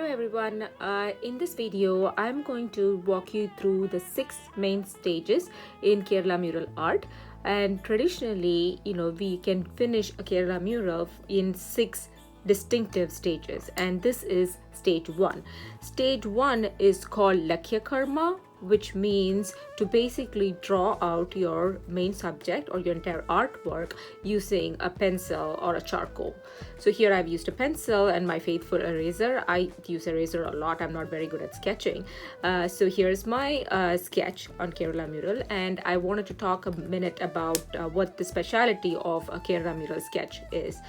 everyone. In this video, I'm going to walk you through the 6 main stages in Kerala mural art. And traditionally, we can finish a Kerala mural in 6 distinctive stages, and this is stage 1. Stage 1 is called Lekhya Karma, which means to basically draw out your main subject or your entire artwork using a pencil or a charcoal. So here I've used a pencil and my faithful eraser. I use eraser a lot. I'm not very good at sketching. So here's my sketch on Kerala mural, and I wanted to talk a minute about what the speciality of a Kerala mural sketch is.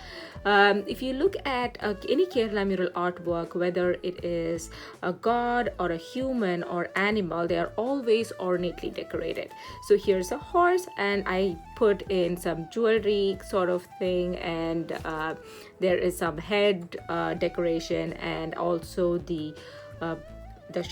If you look at any Kerala mural artwork, whether it is a god or a human or animal, they are always ornately decorated. So here's a horse, and I put in some jewelry sort of thing, and there is some head decoration, and also the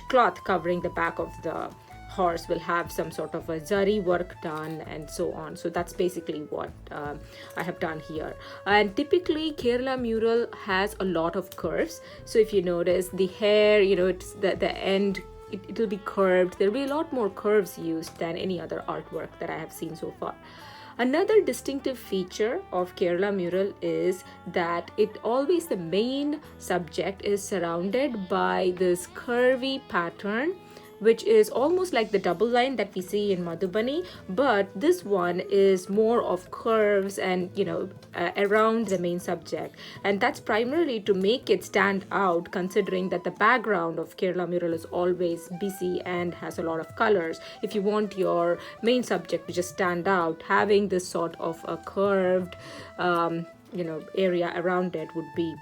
cloth covering the back of the horse will have some sort of a zari work done and so on. So that's basically what I have done here. And typically Kerala mural has a lot of curves. So if you notice the hair, it's the end, it'll be curved. There'll be a lot more curves used than any other artwork that I have seen so far. Another distinctive feature of Kerala mural is that the main subject is surrounded by this curvy pattern, which is almost like the double line that we see in Madhubani, but this one is more of curves and around the main subject, and that's primarily to make it stand out, considering that the background of Kerala mural is always busy and has a lot of colors. If you want your main subject to just stand out, having this sort of a curved area around it would be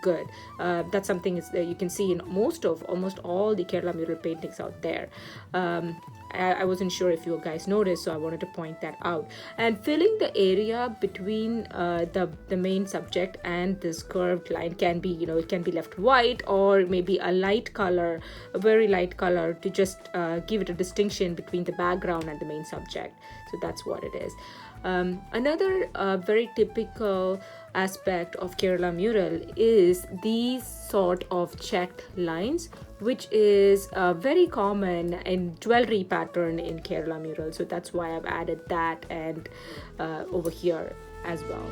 good. That's something you can see in almost all the Kerala mural paintings out there. I wasn't sure if you guys noticed, so I wanted to point that out. And filling the area between the main subject and this curved line can be, it can be left white, or maybe a light color, a very light color, to just give it a distinction between the background and the main subject. So that's what it is. Another very typical aspect of Kerala mural is these sort of checked lines, which is very common in jewelry pattern in Kerala mural. So that's why I've added that and over here as well.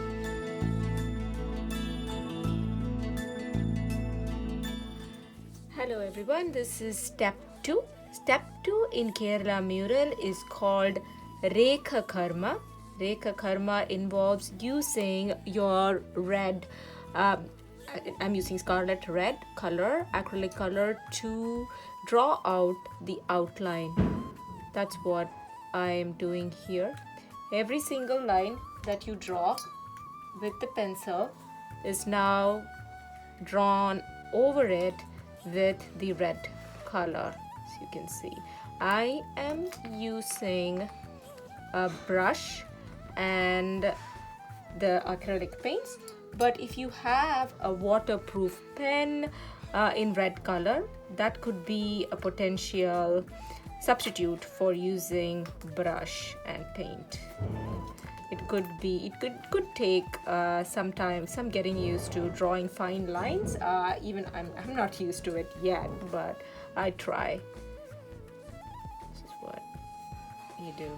Hello everyone, this is step 2. Step 2 in Kerala mural is called Rekha Karma. Reika Karma involves using your red, I'm using scarlet red color, acrylic color, to draw out the outline. That's what I am doing here. Every single line that you draw with the pencil is now drawn over it with the red color. As you can see, I am using a brush and the acrylic paints, but if you have a waterproof pen in red color, that could be a potential substitute for using brush and paint. It could take some getting used to drawing fine lines. Even I'm not used to it yet, but I try. This is what you do.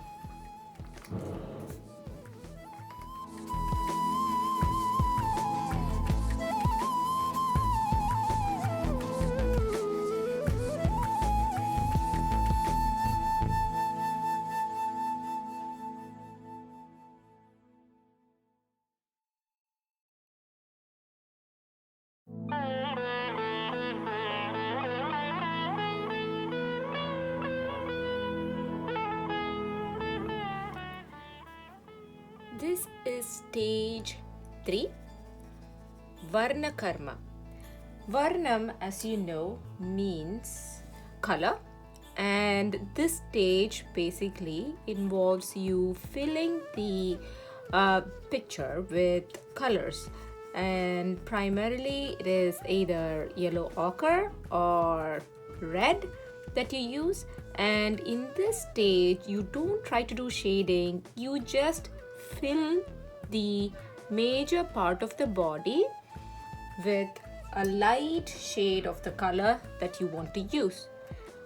This is stage 3, Varna Karma. Varnam, as you know, means color, and this stage basically involves you filling the picture with colors, and primarily it is either yellow ochre or red that you use. And in this stage, you don't try to do shading, you just fill the major part of the body with a light shade of the color that you want to use.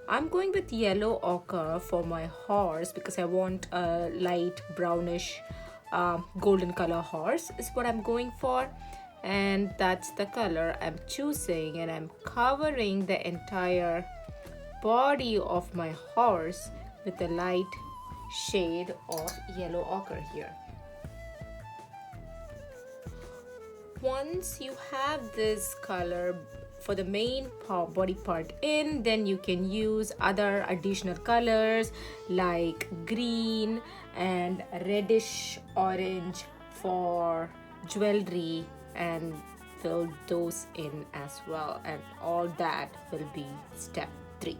I'm going with yellow ochre for my horse because I want a light brownish golden color horse is what I'm going for, and that's the color I'm choosing, and I'm covering the entire body of my horse with a light shade of yellow ochre here. Once you have this color for the main body part in, then you can use other additional colors like green and reddish orange for jewelry and fill those in as well, and all that will be step 3.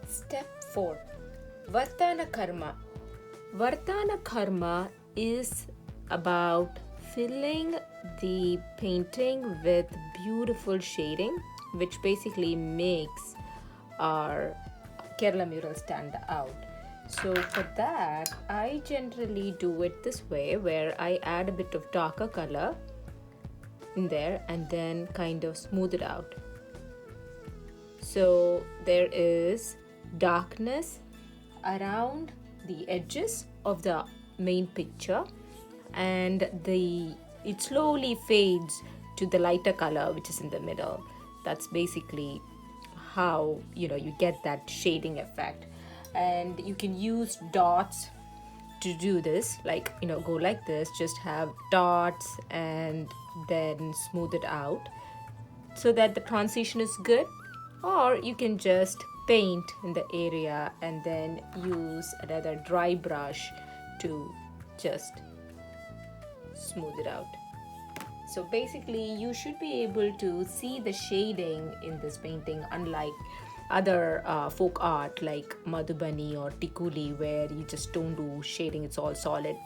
Step 4. Vartana Karma. Vartana Karma is about filling the painting with beautiful shading, which basically makes our Kerala mural stand out. So for that, I generally do it this way, where I add a bit of darker color in there and then kind of smooth it out. So there is darkness around the edges of the main picture, and it slowly fades to the lighter color which is in the middle. That's basically how you get that shading effect. And you can use dots to do this, like go like this, just have dots and then smooth it out so that the transition is good. Or you can just paint in the area and then use another dry brush to just smooth it out. So basically you should be able to see the shading in this painting, unlike other folk art like Madhubani or Tikuli, where you just don't do shading, it's all solid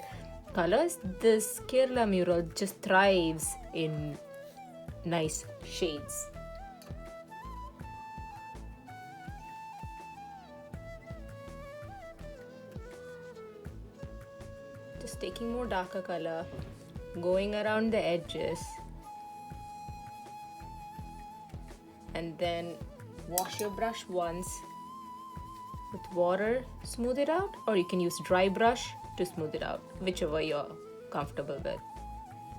colors. This Kerala mural just thrives in nice shades. Just taking more darker color, going around the edges, and then wash your brush once with water, smooth it out, or you can use dry brush to smooth it out, whichever you're comfortable with.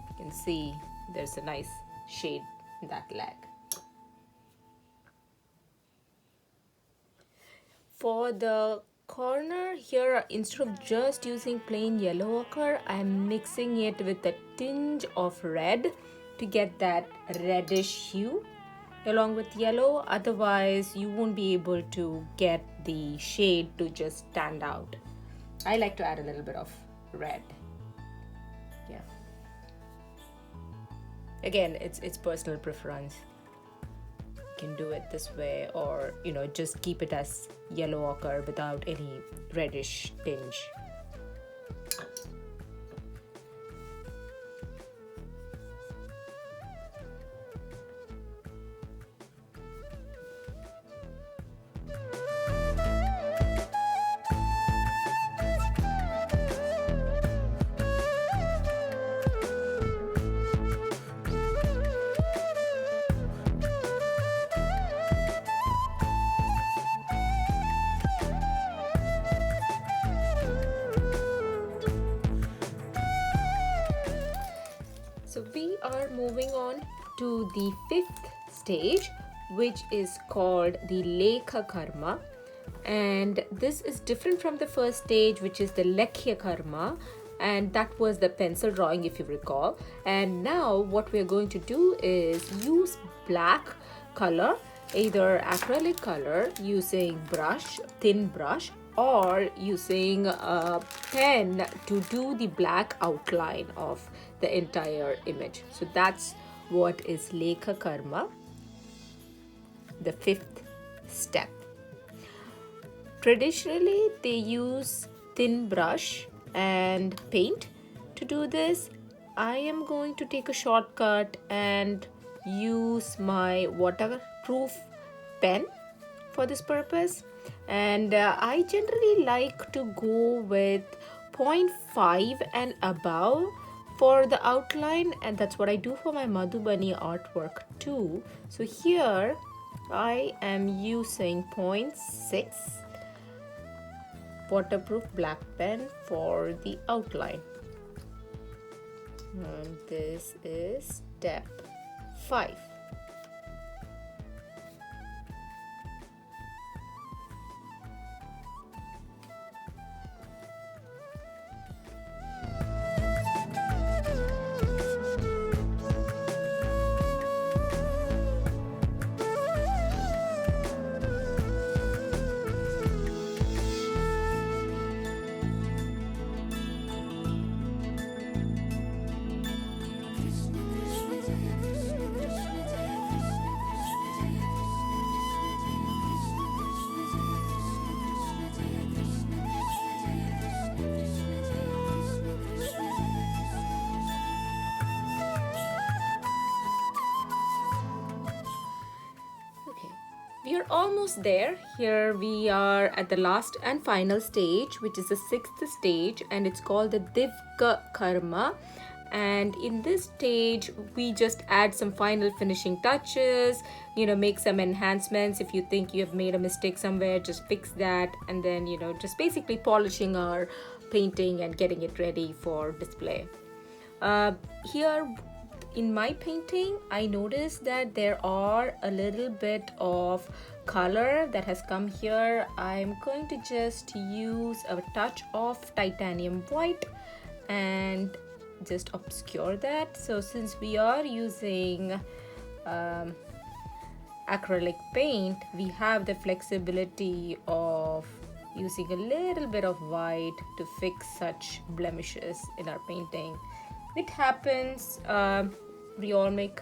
You can see there's a nice shade in that leg. For the corner here, instead of just using plain yellow ochre, I'm mixing it with a tinge of red to get that reddish hue along with yellow. Otherwise you won't be able to get the shade to just stand out. I like to add a little bit of red. Yeah, again, it's personal preference. You can do it this way, or just keep it as yellow ochre without any reddish tinge. So we are moving on to the 5th stage, which is called the Lekha Karma. And this is different from the first stage, which is the Lekhya Karma. And that was the pencil drawing, if you recall. And now what we're going to do is use black color either acrylic color using brush, thin brush, or using a pen to do the black outline of the entire image. So that's what is Lekha Karma, the fifth step. Traditionally, they use thin brush and paint to do this. I am going to take a shortcut and use my waterproof pen for this purpose. And I generally like to go with 0.5 and above for the outline, and that's what I do for my Madhubani artwork too. So here I am using 0.6 waterproof black pen for the outline. And this is step 5. We are almost there. Here we are at the last and final stage, which is the sixth stage, and it's called the Dvika Karma. And in this stage, we just add some final finishing touches, make some enhancements. If you think you have made a mistake somewhere, just fix that. And then, just basically polishing our painting and getting it ready for display. Here in my painting, I noticed that there are a little bit of color that has come here. I'm going to just use a touch of titanium white and just obscure that. So since we are using acrylic paint, we have the flexibility of using a little bit of white to fix such blemishes in our painting. It happens, we all make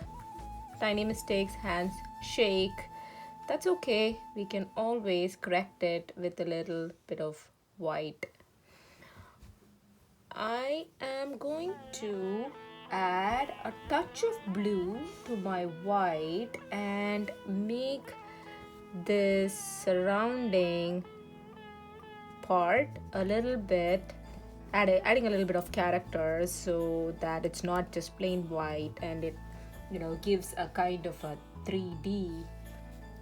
tiny mistakes, hands shake. That's okay, we can always correct it with a little bit of white. I am going to add a touch of blue to my white and make this surrounding part a little bit, adding a little bit of character so that it's not just plain white, and it gives a kind of a 3D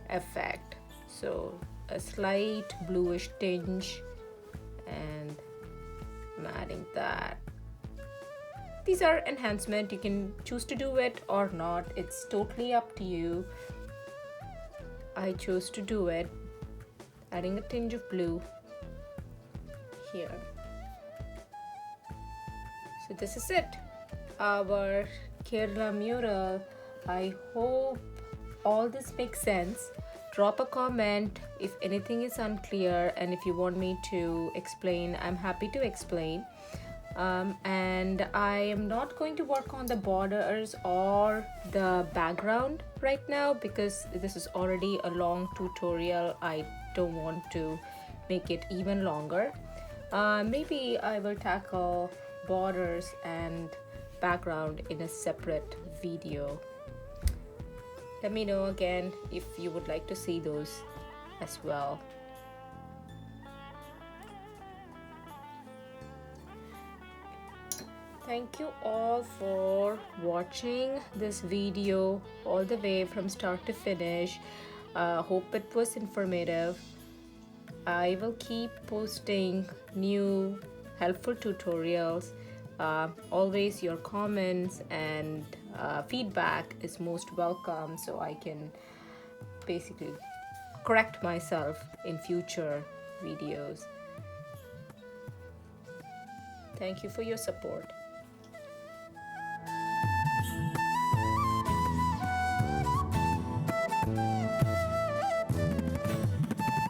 effect. So a slight bluish tinge, and I'm adding that. These are enhancement. You can choose to do it or not. It's totally up to you. I chose to do it, adding a tinge of blue here. So this is it, our Kerala mural. I hope all this makes sense. Drop a comment if anything is unclear, and if you want me to explain, I'm happy to explain. And I am not going to work on the borders or the background right now because this is already a long tutorial. I don't want to make it even longer. Maybe I will tackle borders and background in a separate video. Let me know again if you would like to see those as well. Thank you all for watching this video all the way from start to finish. Hope it was informative. I will keep posting new helpful tutorials. Always your comments and feedback is most welcome, so I can basically correct myself in future videos. Thank you for your support.